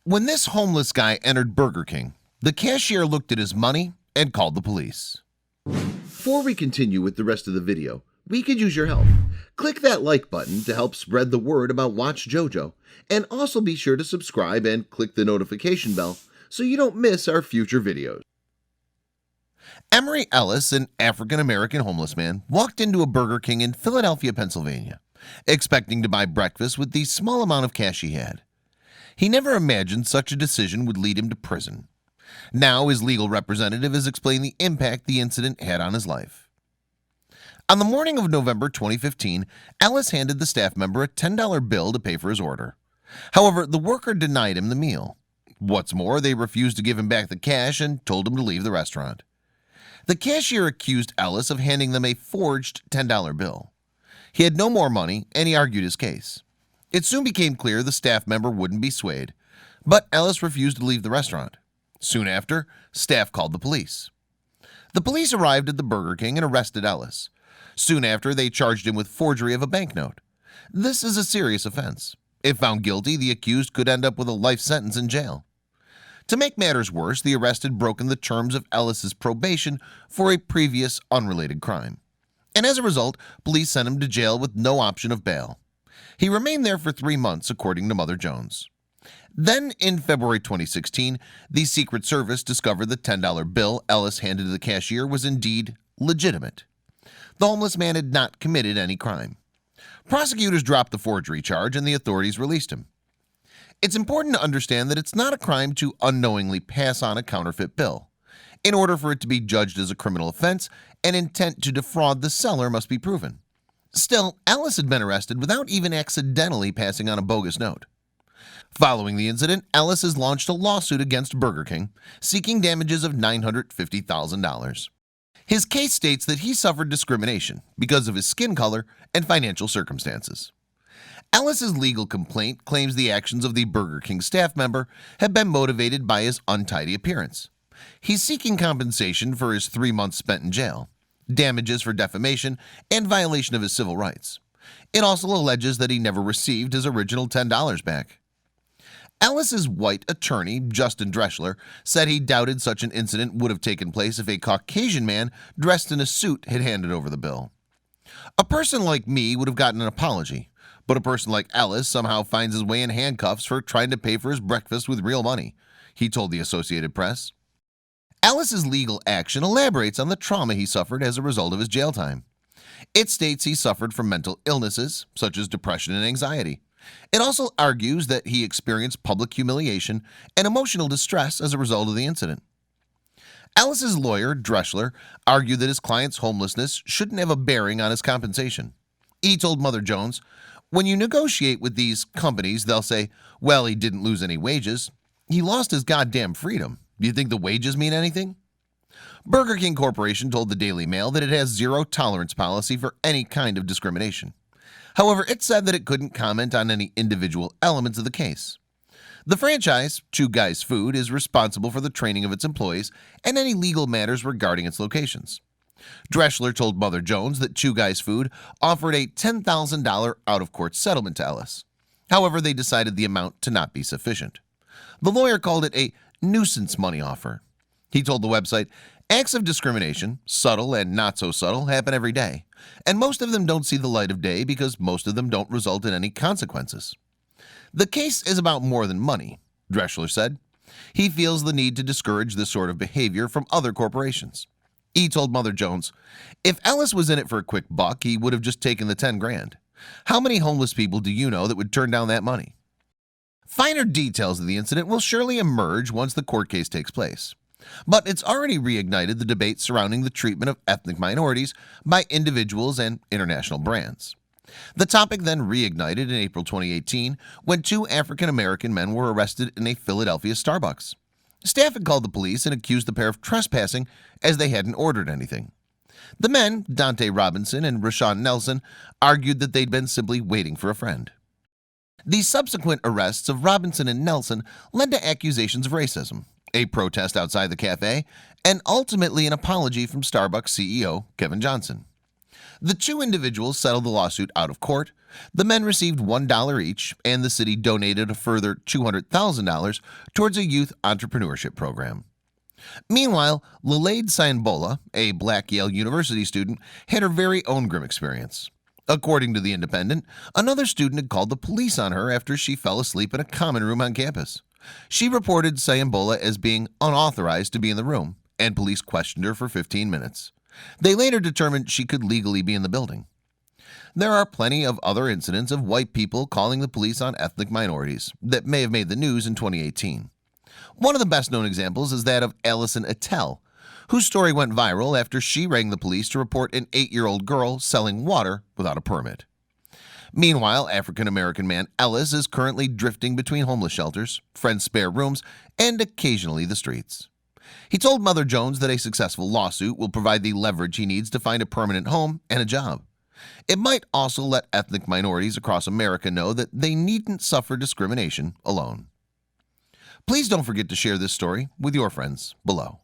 When this homeless guy entered Burger King, the cashier looked at his money and called the police. Before we continue with the rest of the video, we could use your help. Click that like button to help spread the word about Watch JoJo, and also be sure to subscribe and click the notification bell so you don't miss our future videos. Emery Ellis, an African-American homeless man, walked into a Burger King in Philadelphia, Pennsylvania, expecting to buy breakfast with the small amount of cash he had. He never imagined such a decision would lead him to prison. Now his legal representative has explained the impact the incident had on his life. On the morning of November 2015, Ellis handed the staff member a $10 bill to pay for his order. However, the worker denied him the meal. What's more, they refused to give him back the cash and told him to leave the restaurant. The cashier accused Ellis of handing them a forged $10 bill. He had no more money and he argued his case. It soon became clear the staff member wouldn't be swayed, but Ellis refused to leave the restaurant. Soon after, staff called the police. The police arrived at the Burger King and arrested Ellis. Soon after, they charged him with forgery of a banknote. This is a serious offense. If found guilty, the accused could end up with a life sentence in jail. To make matters worse, the arrest had broken the terms of Ellis's probation for a previous unrelated crime. And as a result, police sent him to jail with no option of bail. He remained there for 3 months, according to Mother Jones. Then, in February 2016, the Secret Service discovered the $10 bill Ellis handed to the cashier was indeed legitimate. The homeless man had not committed any crime. Prosecutors dropped the forgery charge and the authorities released him. It's important to understand that it's not a crime to unknowingly pass on a counterfeit bill. In order for it to be judged as a criminal offense, an intent to defraud the seller must be proven. Still, Ellis had been arrested without even accidentally passing on a bogus note. Following the incident, Ellis has launched a lawsuit against Burger King, seeking damages of $950,000. His case states that he suffered discrimination because of his skin color and financial circumstances. Ellis's legal complaint claims the actions of the Burger King staff member have been motivated by his untidy appearance. He's seeking compensation for his 3 months spent in jail, damages for defamation, and violation of his civil rights. It also alleges that he never received his original $10 back. Ellis's white attorney, Justin Dreschler, said he doubted such an incident would have taken place if a Caucasian man dressed in a suit had handed over the bill. A person like me would have gotten an apology, but a person like Ellis somehow finds his way in handcuffs for trying to pay for his breakfast with real money, he told the Associated Press. Ellis's legal action elaborates on the trauma he suffered as a result of his jail time. It states he suffered from mental illnesses such as depression and anxiety. It also argues that he experienced public humiliation and emotional distress as a result of the incident. Ellis's lawyer, Dreschler, argued that his client's homelessness shouldn't have a bearing on his compensation. He told Mother Jones, "When you negotiate with these companies, they'll say, well, he didn't lose any wages. He lost his goddamn freedom. Do you think the wages mean anything?" Burger King Corporation told the Daily Mail that it has zero tolerance policy for any kind of discrimination. However, it said that it couldn't comment on any individual elements of the case. The franchise, Two Guys Food, is responsible for the training of its employees and any legal matters regarding its locations. Dreschler told Mother Jones that Two Guys Food offered a $10,000 out-of-court settlement to Ellis. However, they decided the amount to not be sufficient. The lawyer called it a nuisance money offer. He told the website, "Acts of discrimination, subtle and not so subtle, happen every day, and most of them don't see the light of day because most of them don't result in any consequences." The case is about more than money, Dreschler said. He feels the need to discourage this sort of behavior from other corporations. He told Mother Jones, "If Ellis was in it for a quick buck, he would have just taken the 10 grand. How many homeless people do you know that would turn down that money?" Finer details of the incident will surely emerge once the court case takes place. But it's already reignited the debate surrounding the treatment of ethnic minorities by individuals and international brands. The topic then reignited in April 2018 when 2 African-American men were arrested in a Philadelphia Starbucks. Staff had called the police and accused the pair of trespassing as they hadn't ordered anything. The men, Dante Robinson and Rashawn Nelson, argued that they'd been simply waiting for a friend. The subsequent arrests of Robinson and Nelson led to accusations of racism, a protest outside the cafe, and ultimately an apology from Starbucks CEO Kevin Johnson. The two individuals settled the lawsuit out of court. The men received $1 each, and the city donated a further $200,000 towards a youth entrepreneurship program. Meanwhile, Lalaide Sayambola, a black Yale University student, had her very own grim experience. According to The Independent, another student had called the police on her after she fell asleep in a common room on campus. She reported Sayambola as being unauthorized to be in the room, and police questioned her for 15 minutes. They later determined she could legally be in the building. There are plenty of other incidents of white people calling the police on ethnic minorities that may have made the news in 2018. One of the best-known examples is that of Allison Attell, whose story went viral after she rang the police to report an 8-year-old girl selling water without a permit. Meanwhile, African-American man Ellis is currently drifting between homeless shelters, friends' spare rooms, and occasionally the streets. He told Mother Jones that a successful lawsuit will provide the leverage he needs to find a permanent home and a job. It might also let ethnic minorities across America know that they needn't suffer discrimination alone. Please don't forget to share this story with your friends below.